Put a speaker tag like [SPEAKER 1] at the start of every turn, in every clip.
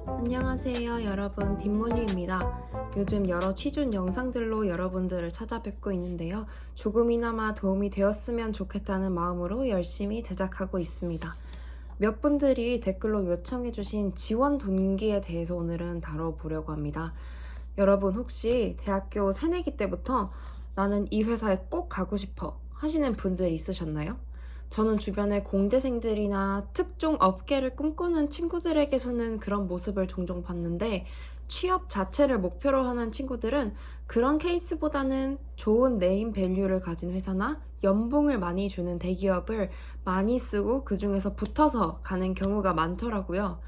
[SPEAKER 1] 안녕하세요 여러분, 뒷모뉴입니다. 요즘 여러 취준 영상들로 여러분들을 찾아뵙고 있는데요. 조금이나마 도움이 되었으면 좋겠다는 마음으로 열심히 제작하고 있습니다. 몇 분들이 댓글로 요청해주신 지원 동기에 대해서 오늘은 다뤄보려고 합니다. 여러분 혹시 대학교 새내기 때부터 나는 이 회사에 꼭 가고 싶어 하시는 분들 있으셨나요? 저는 주변의 공대생들이나 특정 업계를 꿈꾸는 친구들에게서는 그런 모습을 종종 봤는데, 취업 자체를 목표로 하는 친구들은 그런 케이스보다는 좋은 네임 밸류를 가진 회사나 연봉을 많이 주는 대기업을 많이 쓰고 그 중에서 붙어서 가는 경우가 많더라고요.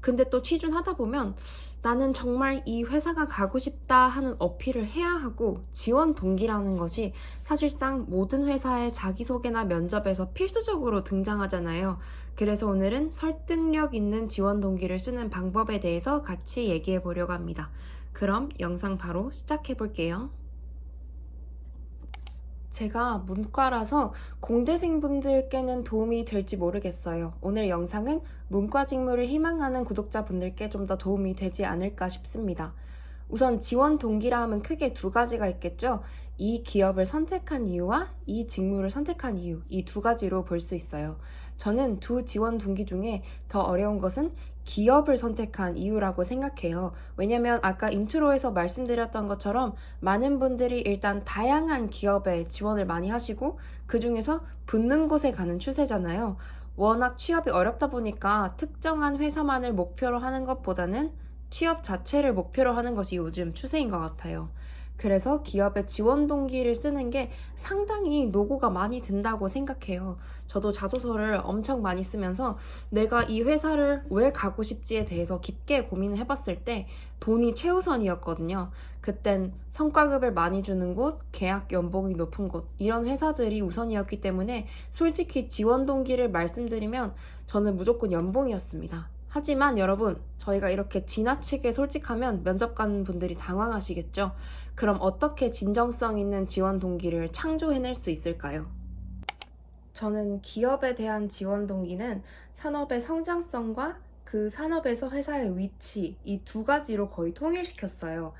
[SPEAKER 1] 근데 또 취준하다 보면 나는 정말 이 회사가 가고 싶다 하는 어필을 해야 하고, 지원 동기라는 것이 사실상 모든 회사의 자기소개나 면접에서 필수적으로 등장하잖아요. 그래서 오늘은 설득력 있는 지원 동기를 쓰는 방법에 대해서 같이 얘기해 보려고 합니다. 그럼 영상 바로 시작해 볼게요. 제가 문과라서 공대생분들께는 도움이 될지 모르겠어요. 오늘 영상은 문과 직무를 희망하는 구독자분들께 좀 더 도움이 되지 않을까 싶습니다. 우선 지원 동기라 하면 크게 두 가지가 있겠죠. 이 기업을 선택한 이유와 이 직무를 선택한 이유, 이 두 가지로 볼 수 있어요. 저는 두 지원 동기 중에 더 어려운 것은 기업을 선택한 이유라고 생각해요. 왜냐면 아까 인트로에서 말씀드렸던 것처럼 많은 분들이 일단 다양한 기업에 지원을 많이 하시고 그 중에서 붙는 곳에 가는 추세잖아요. 워낙 취업이 어렵다 보니까 특정한 회사만을 목표로 하는 것보다는 취업 자체를 목표로 하는 것이 요즘 추세인 것 같아요. 그래서 기업의 지원 동기를 쓰는 게 상당히 노고가 많이 든다고 생각해요. 저도 자소서를 엄청 많이 쓰면서 내가 이 회사를 왜 가고 싶지에 대해서 깊게 고민을 해봤을 때 돈이 최우선이었거든요. 그땐 성과급을 많이 주는 곳, 계약 연봉이 높은 곳, 이런 회사들이 우선이었기 때문에 솔직히 지원 동기를 말씀드리면 저는 무조건 연봉이었습니다. 하지만 여러분, 저희가 이렇게 지나치게 솔직하면 면접관 분들이 당황하시겠죠? 그럼 어떻게 진정성 있는 지원 동기를 창조해낼 수 있을까요? 저는 기업에 대한 지원 동기는 산업의 성장성과 그 산업에서 회사의 위치, 이 두 가지로 거의 통일시켰어요.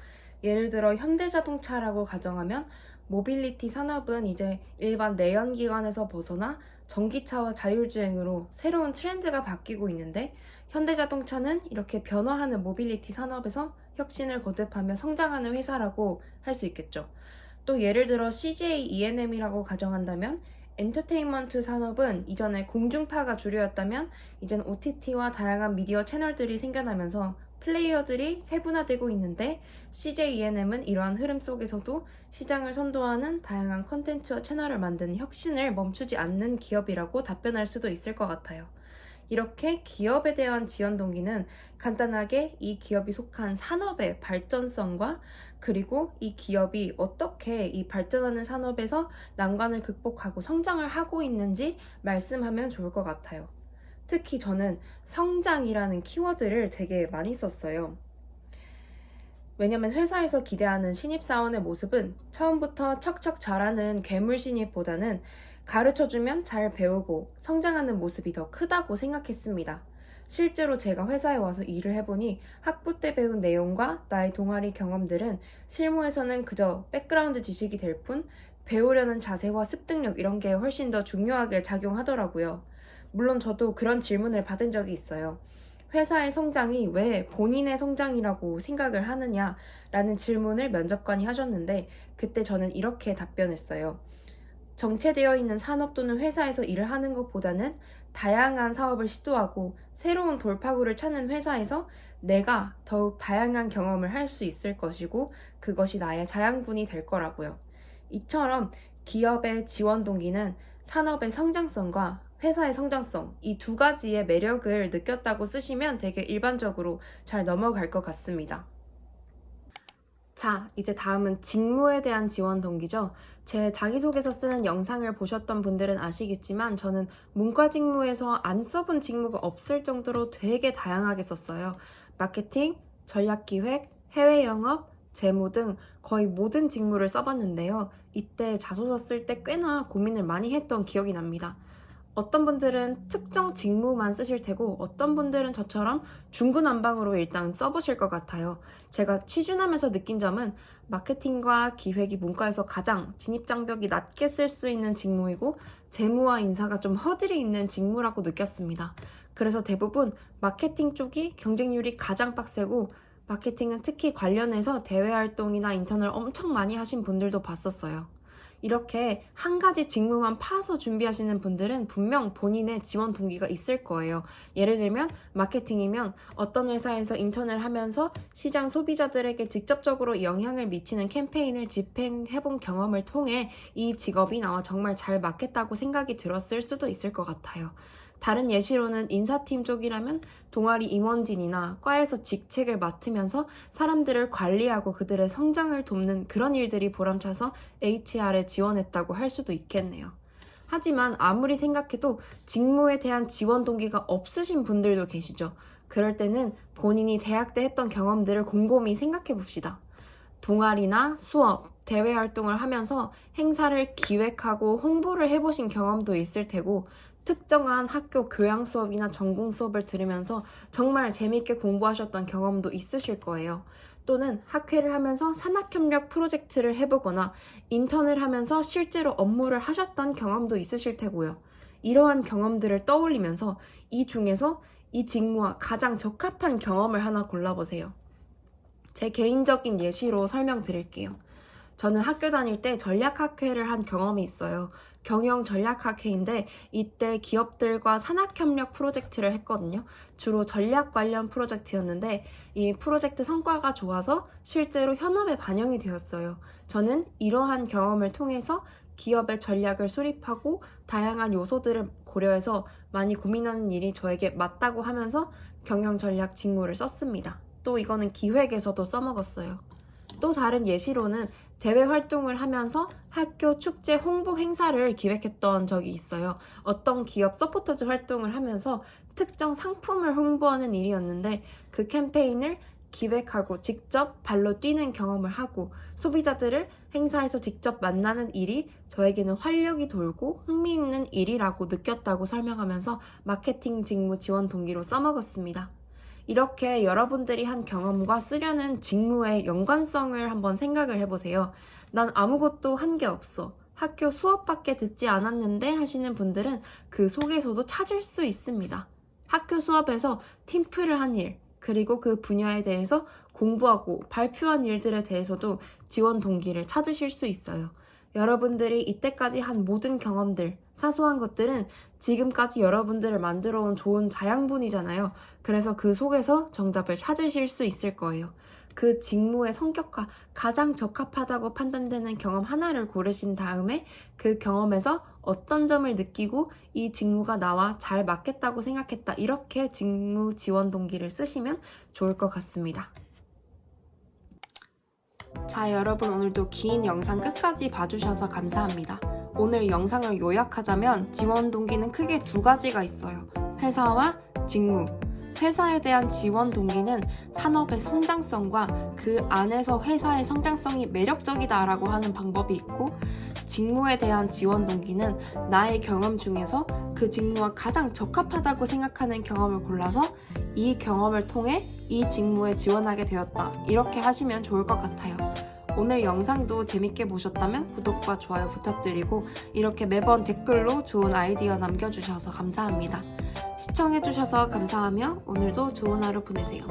[SPEAKER 1] 예를 들어 현대자동차라고 가정하면 모빌리티 산업은 이제 일반 내연기관에서 벗어나 전기차와 자율주행으로 새로운 트렌드가 바뀌고 있는데, 현대자동차는 이렇게 변화하는 모빌리티 산업에서 혁신을 거듭하며 성장하는 회사라고 할 수 있겠죠. 또 예를 들어 CJ E&M이라고 가정한다면, 엔터테인먼트 산업은 이전에 공중파가 주류였다면 이젠 OTT와 다양한 미디어 채널들이 생겨나면서 플레이어들이 세분화되고 있는데, CJ E&M은 이러한 흐름 속에서도 시장을 선도하는 다양한 컨텐츠와 채널을 만드는 혁신을 멈추지 않는 기업이라고 답변할 수도 있을 것 같아요. 이렇게 기업에 대한 지원 동기는 간단하게 이 기업이 속한 산업의 발전성과, 그리고 이 기업이 어떻게 이 발전하는 산업에서 난관을 극복하고 성장을 하고 있는지 말씀하면 좋을 것 같아요. 특히 저는 성장이라는 키워드를 되게 많이 썼어요. 왜냐면 회사에서 기대하는 신입사원의 모습은 처음부터 척척 잘하는 괴물 신입보다는 가르쳐주면 잘 배우고 성장하는 모습이 더 크다고 생각했습니다. 실제로 제가 회사에 와서 일을 해보니 학부 때 배운 내용과 나의 동아리 경험들은 실무에서는 그저 백그라운드 지식이 될 뿐, 배우려는 자세와 습득력 이런 게 훨씬 더 중요하게 작용하더라고요. 물론 저도 그런 질문을 받은 적이 있어요. 회사의 성장이 왜 본인의 성장이라고 생각을 하느냐라는 질문을 면접관이 하셨는데, 그때 저는 이렇게 답변했어요. 정체되어 있는 산업 또는 회사에서 일을 하는 것보다는 다양한 사업을 시도하고 새로운 돌파구를 찾는 회사에서 내가 더욱 다양한 경험을 할 수 있을 것이고, 그것이 나의 자양분이 될 거라고요. 이처럼 기업의 지원 동기는 산업의 성장성과 회사의 성장성, 이 두 가지의 매력을 느꼈다고 쓰시면 되게 일반적으로 잘 넘어갈 것 같습니다. 자, 이제 다음은 직무에 대한 지원 동기죠. 제 자기소개서 쓰는 영상을 보셨던 분들은 아시겠지만 저는 문과 직무에서 안 써본 직무가 없을 정도로 되게 다양하게 썼어요. 마케팅, 전략기획, 해외 영업, 재무 등 거의 모든 직무를 써봤는데요. 이때 자소서 쓸 때 꽤나 고민을 많이 했던 기억이 납니다. 어떤 분들은 특정 직무만 쓰실 테고 어떤 분들은 저처럼 중구난방으로 일단 써보실 것 같아요. 제가 취준하면서 느낀 점은 마케팅과 기획이 문과에서 가장 진입장벽이 낮게 쓸 수 있는 직무이고 재무와 인사가 좀 허들이 있는 직무라고 느꼈습니다. 그래서 대부분 마케팅 쪽이 경쟁률이 가장 빡세고 마케팅은 특히 관련해서 대외 활동이나 인턴을 엄청 많이 하신 분들도 봤었어요. 이렇게 한 가지 직무만 파서 준비하시는 분들은 분명 본인의 지원 동기가 있을 거예요. 예를 들면 마케팅이면 어떤 회사에서 인턴을 하면서 시장 소비자들에게 직접적으로 영향을 미치는 캠페인을 집행해본 경험을 통해 이 직업이 나와 정말 잘 맞겠다고 생각이 들었을 수도 있을 것 같아요. 다른 예시로는 인사팀 쪽이라면 동아리 임원진이나 과에서 직책을 맡으면서 사람들을 관리하고 그들의 성장을 돕는 그런 일들이 보람차서 HR에 지원했다고 할 수도 있겠네요. 하지만 아무리 생각해도 직무에 대한 지원 동기가 없으신 분들도 계시죠. 그럴 때는 본인이 대학 때 했던 경험들을 곰곰이 생각해 봅시다. 동아리나 수업, 대외 활동을 하면서 행사를 기획하고 홍보를 해보신 경험도 있을 테고, 특정한 학교 교양 수업이나 전공 수업을 들으면서 정말 재밌게 공부하셨던 경험도 있으실 거예요. 또는 학회를 하면서 산학협력 프로젝트를 해보거나 인턴을 하면서 실제로 업무를 하셨던 경험도 있으실 테고요. 이러한 경험들을 떠올리면서 이 중에서 이 직무와 가장 적합한 경험을 하나 골라보세요. 제 개인적인 예시로 설명드릴게요. 저는 학교 다닐 때 전략학회를 한 경험이 있어요. 경영 전략학회인데 이때 기업들과 산학협력 프로젝트를 했거든요. 주로 전략 관련 프로젝트였는데 이 프로젝트 성과가 좋아서 실제로 현업에 반영이 되었어요. 저는 이러한 경험을 통해서 기업의 전략을 수립하고 다양한 요소들을 고려해서 많이 고민하는 일이 저에게 맞다고 하면서 경영 전략 직무를 썼습니다. 또 이거는 기획에서도 써먹었어요. 또 다른 예시로는 대외 활동을 하면서 학교 축제 홍보 행사를 기획했던 적이 있어요. 어떤 기업 서포터즈 활동을 하면서 특정 상품을 홍보하는 일이었는데 그 캠페인을 기획하고 직접 발로 뛰는 경험을 하고 소비자들을 행사에서 직접 만나는 일이 저에게는 활력이 돌고 흥미있는 일이라고 느꼈다고 설명하면서 마케팅 직무 지원 동기로 써먹었습니다. 이렇게 여러분들이 한 경험과 쓰려는 직무의 연관성을 한번 생각을 해보세요. 난 아무것도 한 게 없어. 학교 수업밖에 듣지 않았는데 하시는 분들은 그 속에서도 찾을 수 있습니다. 학교 수업에서 팀플을 한 일, 그리고 그 분야에 대해서 공부하고 발표한 일들에 대해서도 지원 동기를 찾으실 수 있어요. 여러분들이 이때까지 한 모든 경험들, 사소한 것들은 지금까지 여러분들을 만들어 온 좋은 자양분이잖아요. 그래서 그 속에서 정답을 찾으실 수 있을 거예요. 그 직무의 성격과 가장 적합하다고 판단되는 경험 하나를 고르신 다음에 그 경험에서 어떤 점을 느끼고 이 직무가 나와 잘 맞겠다고 생각했다. 이렇게 직무 지원 동기를 쓰시면 좋을 것 같습니다. 자, 여러분 오늘도 긴 영상 끝까지 봐주셔서 감사합니다. 오늘 영상을 요약하자면 지원 동기는 크게 두 가지가 있어요. 회사와 직무. 회사에 대한 지원 동기는 산업의 성장성과 그 안에서 회사의 성장성이 매력적이다라고 하는 방법이 있고, 직무에 대한 지원 동기는 나의 경험 중에서 그 직무와 가장 적합하다고 생각하는 경험을 골라서 이 경험을 통해 이 직무에 지원하게 되었다. 이렇게 하시면 좋을 것 같아요. 오늘 영상도 재밌게 보셨다면 구독과 좋아요 부탁드리고 이렇게 매번 댓글로 좋은 아이디어 남겨주셔서 감사합니다. 시청해주셔서 감사하며 오늘도 좋은 하루 보내세요.